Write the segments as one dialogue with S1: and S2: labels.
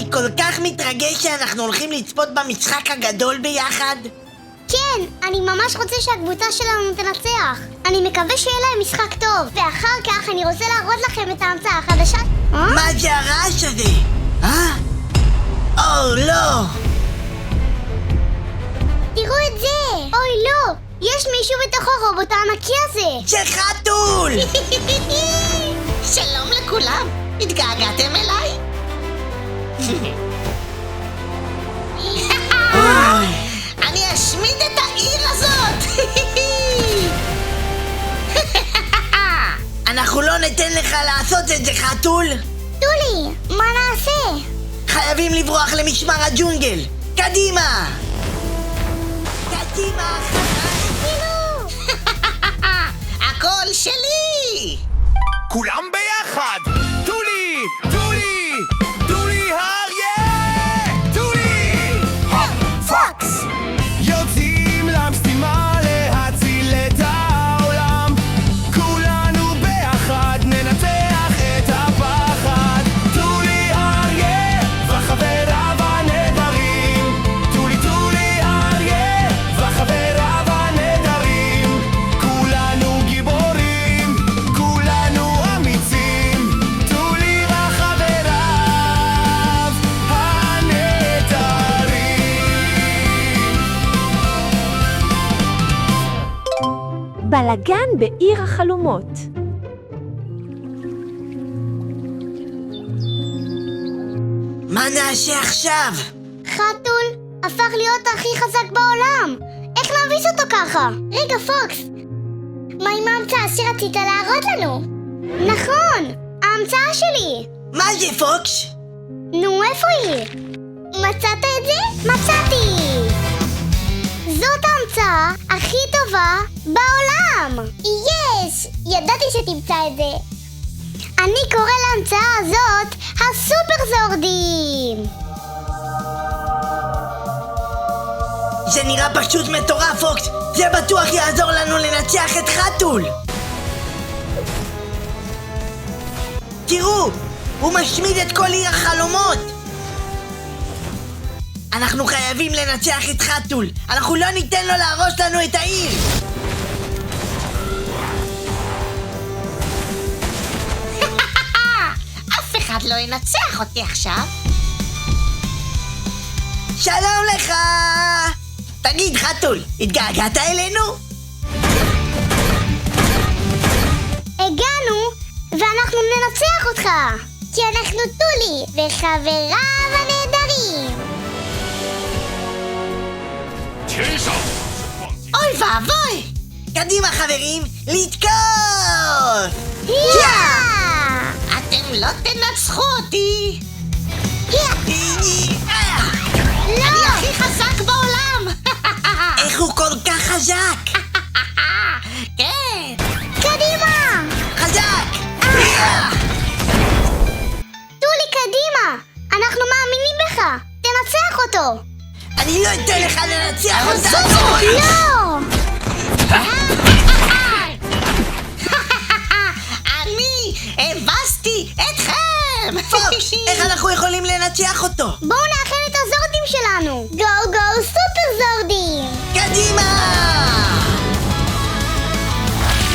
S1: אני כל כך מתרגש שאנחנו הולכים לצפות במשחק הגדול ביחד.
S2: כן, אני ממש רוצה שהקבוצה שלנו תנצח. אני מקווה שיהיה להם משחק טוב. ואחר כך אני רוצה להראות לכם את ההמצאה החדשה.
S1: מה זה הרעש הזה? לא!
S2: תראו את זה! אוי לא! יש מישהו בתוך הרובוט הענקי הזה!
S1: זה חתול!
S3: שלום לכולם! התגעגעתם אליי? אני אשמיד את העיר הזאת!
S1: אנחנו לא ניתן לך לעשות את זה, חתול!
S2: טולי, מה נעשה?
S1: חייבים לברוח למשמר הג'ונגל! קדימה! קדימה!
S3: הכל שלי!
S4: כולם ביחד! טולי! טולי! טולי האריה! טולי! פוקס! יוצאים למשימה להציל את העולם. כולנו ביחד ננצח את הפחד. טולי האריה וחבריו הנהדרים. טולי טולי האריה וחבריו הנהדרים. כולנו גיבורים, כולנו אמיצים. טולי וחבריו הנהדרים.
S5: בלגן בעיר החלומות.
S1: מה נעשה עכשיו?
S2: חתול הפך להיות הכי חזק בעולם! איך נביס אותו ככה? רגע, פוקס! מה עם ההמצאה שרצית להראות לנו? נכון! ההמצאה שלי!
S1: מה זה, פוקס?
S2: נו, איפה היא? מצאת את זה? מצאתי! זאת ההמצאה הכי טובה בעולם! יש! ידעתי שתמצא את זה! אני קורא להמצאה הזאת הסופר זורדים!
S1: זה נראה פשוט מטורף, פוקס! זה בטוח יעזור לנו לנצח את חתול! תראו! הוא משמיד את כל עיר החלומות! אנחנו חייבים לנצח את חתול! אנחנו לא ניתן לו להרוס לנו את העיר!
S3: אף אחד לא ינצח אותי עכשיו.
S1: שלום לך! תגיד, חתול, התגעגעת אלינו?
S2: הגענו, ואנחנו ננצח אותך! כי אנחנו טולי וחבריו הנהדרים!
S3: אוי ואבוי!
S1: קדימה, חברים, לתקוף!
S3: אתם לא תנצחו אותי! אני הכי חזק בעולם!
S1: איך הוא כל כך חזק?
S3: כן!
S2: קדימה!
S1: חזק!
S2: טולי, קדימה! אנחנו מאמינים בך! תנצח אותו!
S1: אני לא אתן לך לנצח אותנו!
S2: לא!
S3: אני הבסתי אתכם!
S1: פוקס, איך אנחנו יכולים לנצח אותו?
S2: בואו נאחל את הזורדים שלנו! גו גו סופר זורדים!
S1: קדימה!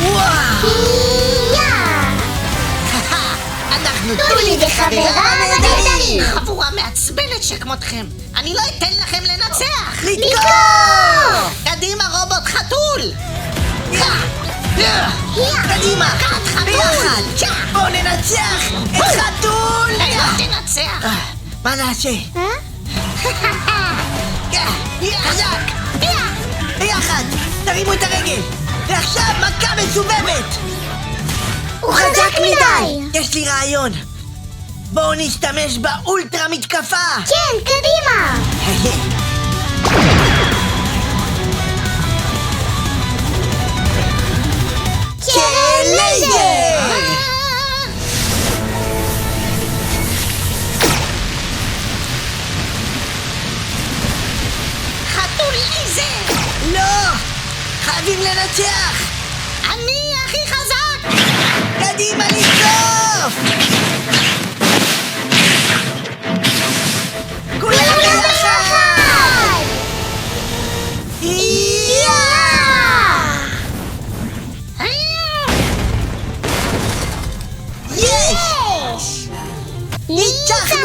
S1: וואו! אנחנו
S2: טולי וחבריו הנהדרים!
S3: חבורה מעצבנת שכמותכם! אני לא אתן לכם לנצח!
S1: לתקוף!
S3: קדימה רובוט חתול!
S1: קדימה!
S3: קאט חתול!
S1: ביחד! בואו ננצח את חתול!
S3: לא תנצח!
S1: מה נעשה? חזק! ביחד! תרימו את הרגל! ועכשיו מכה מסובבת!
S2: הוא חזק מדי!
S1: יש לי רעיון! בואו נשתמש באולטרה מתקפה!
S2: כן, קדימה!
S1: כן, לייזר!
S3: חתול לייזר!
S1: לא! חייבים לנצח!
S3: אני הכי חזק!
S1: קדימה לתקוף!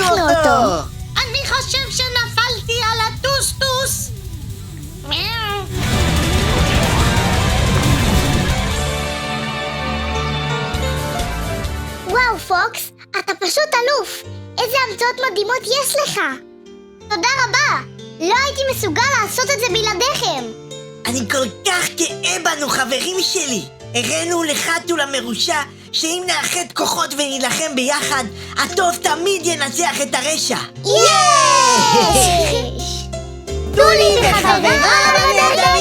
S2: לקחנו אותו.
S3: אני חושב שנפלתי על הטוסטוס. מיאו.
S2: וואו, פוקס, אתה פשוט אלוף. איזה המצאות מדהימות יש לך. תודה רבה. לא הייתי מסוגל לעשות את זה בלעדיכם.
S1: אני כל כך גאה בנו, חברים שלי. הראינו לחתול המרושע שאם נאחד כוחות ונילחם ביחד, הטוב תמיד ינצח את הרשע.
S2: יש! טולי וחברה בנגב!